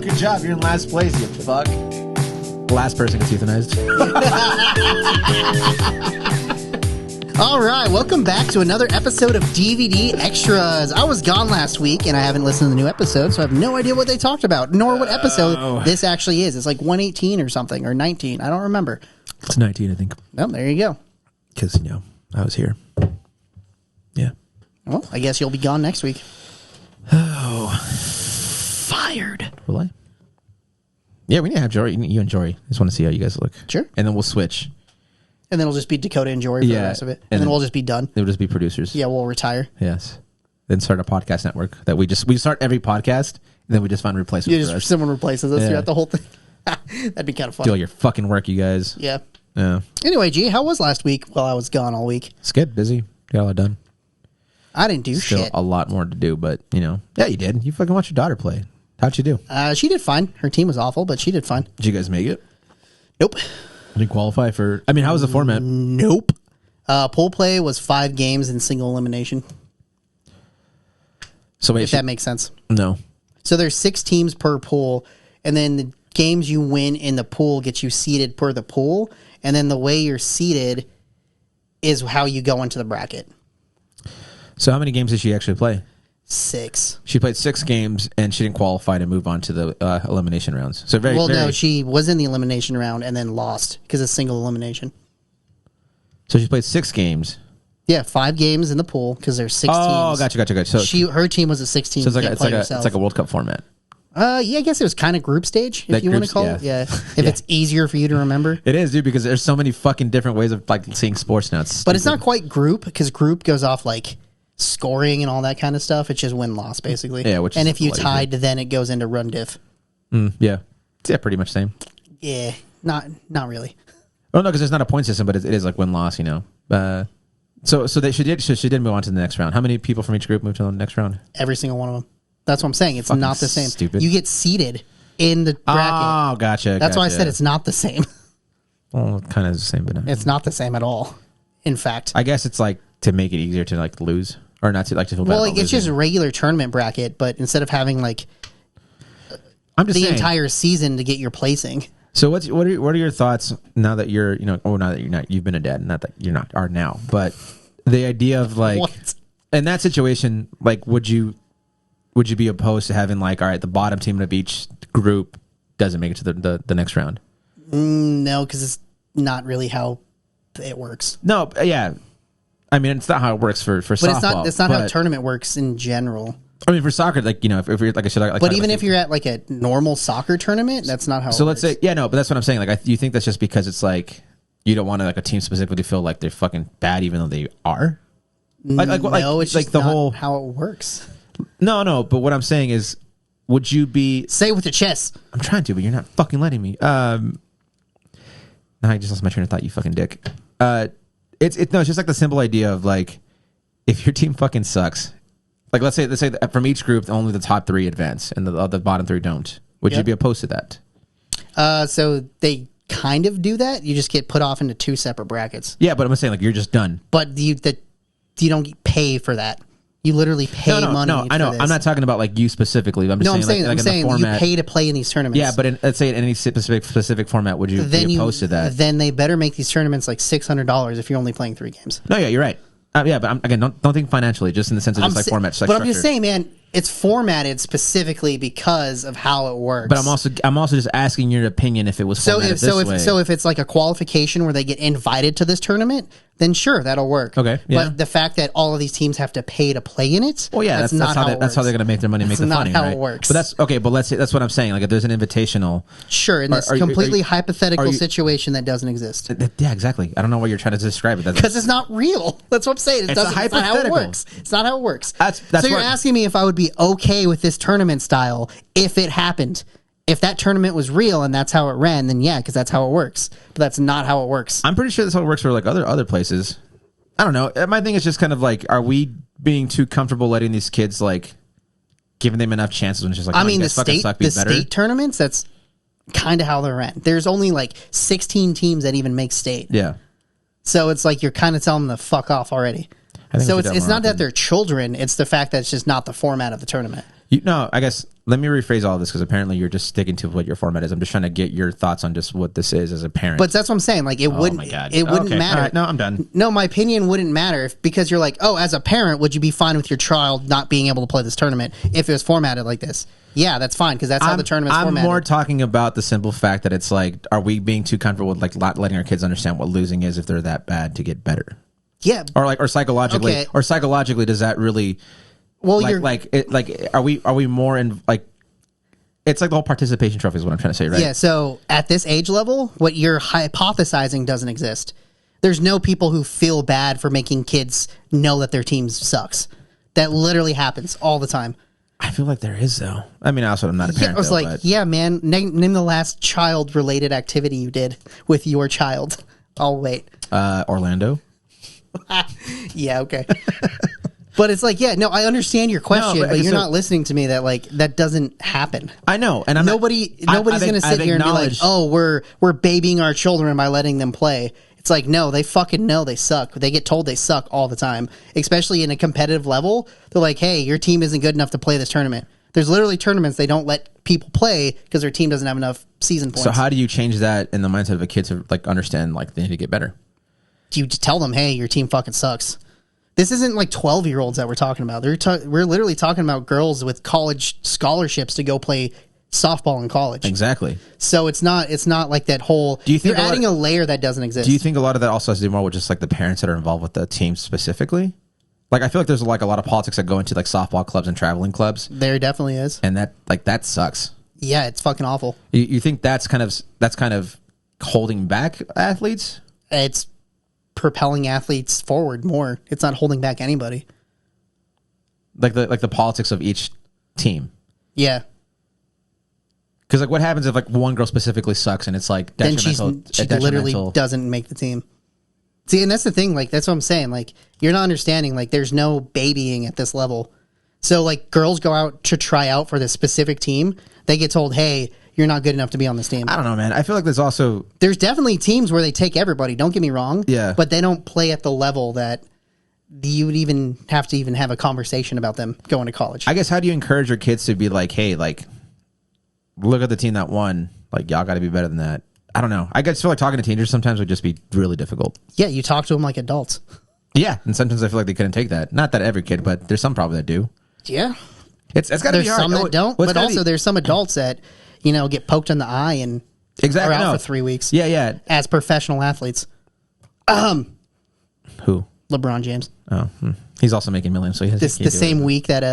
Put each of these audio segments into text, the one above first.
Good job. You're in last place, you fuck. Last person gets euthanized. All right, welcome back to another episode of DVD Extras. I was gone last week, and I haven't listened to the new episode, so I have no idea what they talked about, nor what episode this actually is. It's like 118 or something, or 19. I don't remember. It's 19, I think. Well, there you go. Because, I was here. Yeah. Well, I guess you'll be gone next week. Oh. Fired. Will I? Yeah, we need to have Jory. You and Jory. I just want to see how you guys look. Sure. And then we'll switch. And then it'll just be Dakota and Jory for the rest of it. And then we'll just be done. They'll just be producers. Yeah, we'll retire. Yes. Then start a podcast network that we start every podcast, and then we just find replacements for us. Someone replaces us throughout the whole thing. That'd be kind of fun. Do all your fucking work, you guys. Yeah. Yeah. Anyway, G, how was last week while I was gone all week? It's good. Busy. Got a lot done. I didn't do Still shit. a lot more to do, but, yeah, you did. You fucking watched your daughter play. How'd you do? She did fine. Her team was awful, but she did fine. Did you guys make it? Nope. Did you qualify for... I mean, how was the format? Nope. Pool play was 5 games in single elimination. So wait, if that makes sense. No. So there's 6 teams per pool, and then the games you win in the pool get you seeded per the pool, and then the way you're seeded is how you go into the bracket. So how many games did she actually play? 6. She played 6 games, and she didn't qualify to move on to the elimination rounds. So no, she was in the elimination round and then lost because it's single elimination. So she played 6 games. Yeah, 5 games in the pool because there's 6 teams. Oh, gotcha. So her team was at 16. So it's like a World Cup format. Yeah, I guess it was kind of group stage, if you want to call it. Yeah, if it's easier for you to remember. It is, dude, because there's so many fucking different ways of seeing sports now. But it's not quite group because group goes off scoring and all that kind of stuff. It's just win-loss, basically. Yeah, and if you tied, then it goes into run diff. Yeah, pretty much same. Yeah, not really. Oh no, because there's not a point system, but it is like win-loss, So she did move on to the next round. How many people from each group moved to the next round? Every single one of them. That's what I'm saying. It's not the same. Stupid. You get seeded in the bracket. Oh, gotcha. That's why I said it's not the same. Well, it kind of is the same, but not. It's not the same at all. In fact, I guess it's to make it easier to lose or not to to feel bad. Well, about it's just a regular tournament bracket, but instead of having I'm just the saying, entire season to get your placing. So what are your thoughts now that you're now that you're not, you've been a dad, not that you're not are now, but the idea of What? in that situation, would you be opposed to having all right, the bottom team of each group doesn't make it to the next round? No, because it's not really how it works. No, yeah, I mean it's not how it works for softball. But it's not how a tournament works in general. I mean, for soccer, if you're like I said, but even if you're at a normal soccer tournament, that's not how. So it let's works. say, but that's what I'm saying. You think that's just because it's you don't want a team specifically to feel like they're fucking bad, even though they are. No, it's just the not whole how it works. No. But what I'm saying is, would you be? Say it with your chest. I'm trying to, but you're not fucking letting me. No, I just lost my train of thought. You fucking dick. It's just the simple idea of if your team fucking sucks. Let's say that from each group, only the top 3 advance and the bottom 3 don't. Would you be opposed to that? So they kind of do that. You just get put off into 2 separate brackets. Yeah, but I'm saying you're just done. But you don't pay for that. You literally pay money. No, I know. For this. I'm not talking about you specifically. I'm just saying, I'm saying in the format, you pay to play in these tournaments. Yeah, but let's say in any specific format, would you be opposed to that? Then they better make these tournaments $600 if you're only playing 3 games. No, yeah, you're right. Yeah, but don't think financially, just in the sense of format. But I'm just saying, man, it's formatted specifically because of how it works. But I'm also just asking your opinion if it was formatted this way. So if it's a qualification where they get invited to this tournament, then sure, that'll work. Okay, yeah. But the fact that all of these teams have to pay to play in it, well, yeah, that's how they're going to make their money, make the money, not how right? it works. But that's okay. But let's say that's what I'm saying. If there's an invitational, sure, in this completely hypothetical situation that doesn't exist. Yeah, exactly. I don't know what you're trying to describe it because it's not real. That's what I'm saying. It's not how it works. It's not how it works. So you're asking me if I would be okay with this tournament style if it happened. If that tournament was real and that's how it ran, then yeah, because that's how it works. But that's not how it works. I'm pretty sure that's how it works for other places. I don't know. My thing is just kind of are we being too comfortable letting these kids giving them enough chances when it's just I mean, the state tournaments, that's kind of how they're ran. There's only 16 teams that even make state. Yeah. So it's you're kind of telling them to fuck off already. So it's not that they're children, it's the fact that it's just not the format of the tournament. I guess let me rephrase all this because apparently you're just sticking to what your format is. I'm just trying to get your thoughts on just what this is as a parent. But that's what I'm saying. Like it wouldn't matter. Right. No, I'm done. No, my opinion wouldn't matter because you're like, oh, as a parent, would you be fine with your child not being able to play this tournament if it was formatted like this? Yeah, that's fine because that's how the tournament's formatted. I'm more talking about the simple fact that it's like, are we being too comfortable with like letting our kids understand what losing is if they're that bad to get better? Yeah, or psychologically, does that really? Well, are we more in like? It's like the whole participation trophy is what I'm trying to say, right? Yeah. So at this age level, what you're hypothesizing doesn't exist. There's no people who feel bad for making kids know that their team sucks. That literally happens all the time. I feel like there is though. I mean, also I'm not a parent. I was like, yeah, man. Name the last child-related activity you did with your child. I'll wait. Orlando. Yeah. Okay. But it's like, yeah, no, I understand your question, but you're not listening to me. That like that doesn't happen. I know, and nobody's going to sit here and be like, oh, we're babying our children by letting them play. It's like, no, they fucking know they suck. They get told they suck all the time, especially in a competitive level. They're like, hey, your team isn't good enough to play this tournament. There's literally tournaments they don't let people play because their team doesn't have enough season points. So how do you change that in the mindset of a kid to like understand like they need to get better? You tell them, hey, your team fucking sucks. This isn't like 12-year-olds that we're talking about. We're literally talking about girls with college scholarships to go play softball in college. Exactly. So it's not like that whole. Do you think you're adding a layer that doesn't exist? Do you think a lot of that also has to do more with just like the parents that are involved with the team specifically? Like I feel like there's like a lot of politics that go into like softball clubs and traveling clubs. There definitely is, and that sucks. Yeah, it's fucking awful. You think that's kind of holding back athletes? It's propelling athletes forward more. It's not holding back anybody. Like the politics of each team. Yeah. Because like what happens if like one girl specifically sucks and it's like detrimental? Then she literally doesn't make the team. See, and that's the thing. Like that's what I'm saying. Like you're not understanding. Like there's no babying at this level. So like girls go out to try out for this specific team. They get told, hey, you're not good enough to be on this team. I don't know, man. I feel like there's definitely teams where they take everybody. Don't get me wrong. Yeah. But they don't play at the level that you would even have to have a conversation about them going to college. I guess how do you encourage your kids to be like, hey, like, look at the team that won. Like, y'all got to be better than that. I don't know. I just feel like talking to teenagers sometimes would just be really difficult. Yeah, you talk to them like adults. Yeah, and sometimes I feel like they couldn't take that. Not that every kid, but there's some probably that do. Yeah. It's got to be hard. There's some that don't, but also there's some adults that get poked in the eye and are out for 3 weeks. Yeah, yeah. As professional athletes. Who? LeBron James. Oh, he's also making millions. So he has the same week that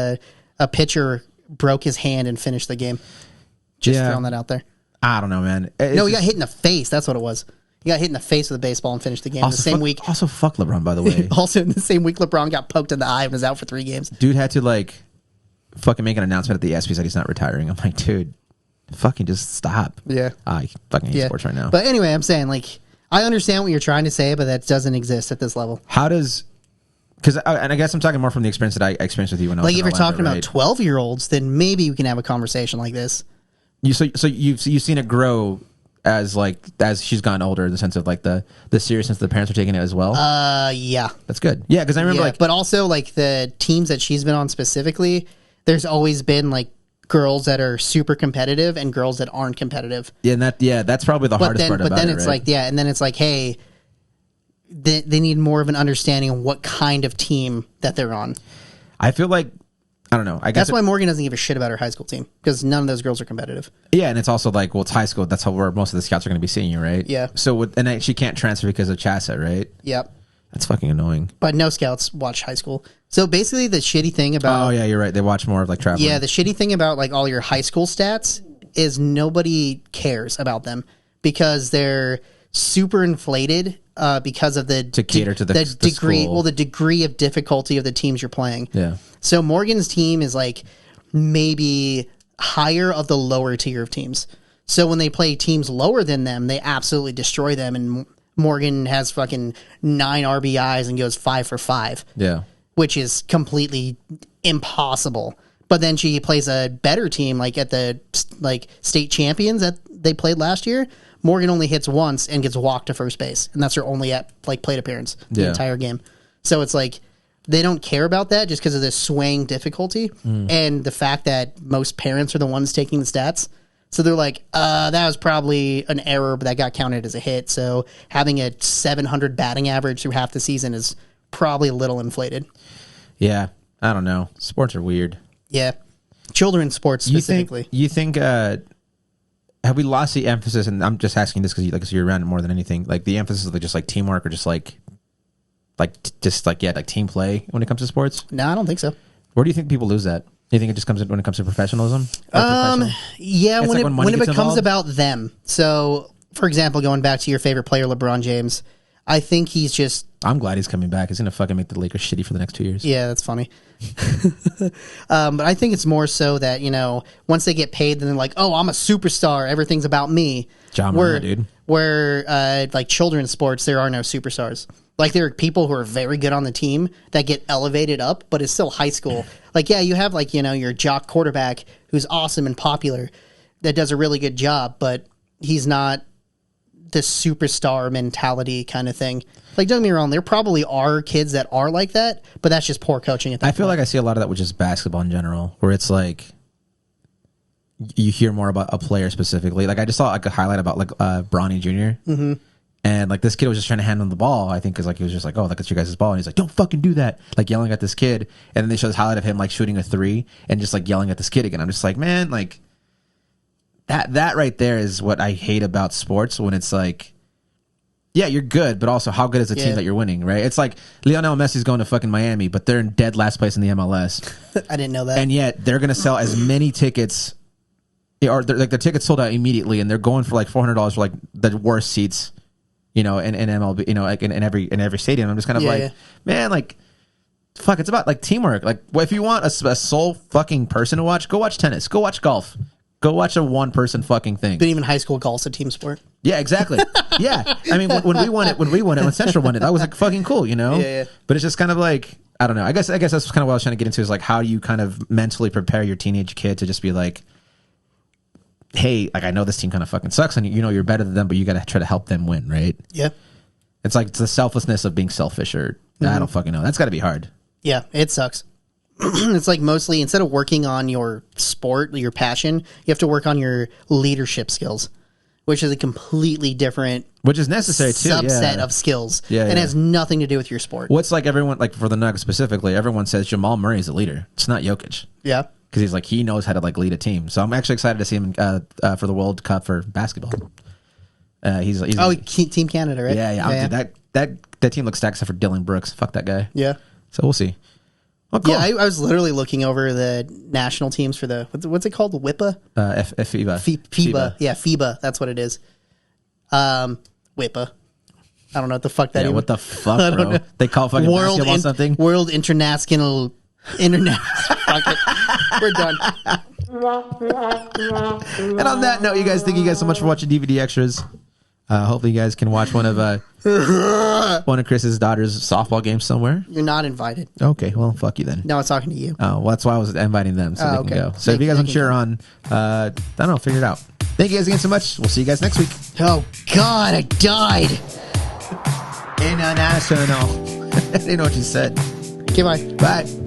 a pitcher broke his hand and finished the game. Just throwing that out there. I don't know, man. He got hit in the face. That's what it was. He got hit in the face with a baseball and finished the game. Also, the same week. Also, fuck LeBron, by the way. Also, in the same week, LeBron got poked in the eye and was out for 3 games. Dude had to like fucking make an announcement at the ESPYs that he's not retiring. I'm like, dude, fucking just stop. Yeah. I fucking hate sports right now. But anyway, I'm saying like I understand what you're trying to say, but that doesn't exist at this level. How does? Because and I guess I'm talking more from the experience that I experienced with you when I was like if you're talking about 12-year-olds, then maybe we can have a conversation like this. So you've seen it grow as she's gotten older in the sense of like the seriousness the parents are taking it as well. Yeah, that's good. Yeah, because I remember but also like the teams that she's been on specifically, there's always been like girls that are super competitive and girls that aren't competitive. Yeah, and that's probably the hardest part about it. But then it's like and then it's like, hey, they need more of an understanding of what kind of team that they're on. I feel like. I don't know. I guess that's why Morgan doesn't give a shit about her high school team because none of those girls are competitive. Yeah, and it's also like, well, it's high school. That's where most of the scouts are going to be seeing you, right? Yeah. So she can't transfer because of CHSAA, right? Yep. That's fucking annoying. But no scouts watch high school. So basically, the shitty thing about yeah, you're right. They watch more of like traveling. Yeah, the shitty thing about like all your high school stats is nobody cares about them because they're super inflated because of the to cater to the degree. school. Well, the degree of difficulty of the teams you're playing. Yeah. So Morgan's team is like maybe higher of the lower tier of teams. So when they play teams lower than them, they absolutely destroy them. And Morgan has fucking 9 RBIs and goes 5 for 5. Yeah. Which is completely impossible. But then she plays a better team, like at the state champions that they played last year. Morgan only hits once and gets walked to first base, and that's her only plate appearance the entire game. So it's like they don't care about that just because of the swaying difficulty and the fact that most parents are the ones taking the stats. So they're like, that was probably an error, but that got counted as a hit. So having a 700 batting average through half the season is probably a little inflated. Yeah, I don't know. Sports are weird. Yeah, children's sports specifically. You think have we lost the emphasis? And I'm just asking this because you're around it more than anything. Like the emphasis of just like teamwork or just like team play when it comes to sports. No, I don't think so. Where do you think people lose that? Do you think it just comes when it comes to professionalism? Yeah, when it becomes about them. So, for example, going back to your favorite player, LeBron James, I think he's just... I'm glad he's coming back. He's going to fucking make the Lakers shitty for the next 2 years. Yeah, that's funny. But I think it's more so that, once they get paid, then they're like, oh, I'm a superstar. Everything's about me. John Moran, dude. Where, like, children's sports, there are no superstars. Like, there are people who are very good on the team that get elevated up, but it's still high school. Like, yeah, you have, like, your jock quarterback who's awesome and popular that does a really good job, but he's not the superstar mentality kind of thing. Like, don't get me wrong, there probably are kids that are like that, but that's just poor coaching at that point. I feel like I see a lot of that with just basketball in general, where it's like you hear more about a player specifically. Like, I just saw like a highlight about like Bronny Jr. Mm-hmm. And like this kid was just trying to hand him the ball, I think, because like he was just like, oh, look, it's your guys' ball. And he's like, don't fucking do that. Like yelling at this kid. And then they show this highlight of him like shooting a 3 and just like yelling at this kid again. I'm just like, man, like that right there is what I hate about sports, when it's like, yeah, you're good, but also how good is the team that you're winning, right? It's like Lionel Messi's going to fucking Miami, but they're in dead last place in the MLS. I didn't know that. And yet they're going to sell as many tickets, or like the tickets sold out immediately, and they're going for like $400 for like the worst seats. In MLB, like in every stadium. I'm just kind of man, like, fuck, it's about like teamwork. Like, well, if you want a sole fucking person to watch, go watch tennis, go watch golf, go watch a one person fucking thing. But even high school golf's a team sport. Yeah, exactly. Yeah, I mean, when we won it, when Central won it, that was like fucking cool, Yeah. But it's just kind of like, I don't know. I guess that's kind of what I was trying to get into, is like, how do you kind of mentally prepare your teenage kid to just be like, hey, like, I know this team kind of fucking sucks, and you're better than them, but you got to try to help them win, right? Yeah. It's like, it's the selflessness of being selfish, or I don't fucking know. That's got to be hard. Yeah, it sucks. It's like mostly, instead of working on your sport, your passion, you have to work on your leadership skills, which is a completely different, which is necessary too, subset of skills, and has nothing to do with your sport. What's like everyone, like for the Nuggets specifically, everyone says Jamal Murray is a leader. It's not Jokic. Yeah. Because he's like, he knows how to like lead a team. So I'm actually excited to see him for the World Cup for basketball. He's Team Canada, right? Yeah. Dude, that team looks stacked except for Dylan Brooks. Fuck that guy. Yeah. So we'll see. Well, cool. Yeah, I was literally looking over the national teams for the what's it called? The WIPA? FIBA. FIBA. Yeah, FIBA. That's what it is. WIPA. I don't know what the fuck that is. Yeah, what the fuck, bro? They call fucking basketball something? World International. Fuck it. We're done. And on that note, you guys, thank you guys so much for watching DVD Extras. Hopefully you guys can watch one of Chris's daughter's softball games somewhere. You're not invited. Okay, well, fuck you then. No, it's talking to you. Oh, well, that's why I was inviting them, so they can go. So if you guys want to cheer on, I don't know, figure it out. Thank you guys again so much. We'll see you guys next week. Oh, God, I died. International. I didn't know what you said. Okay, bye. Bye.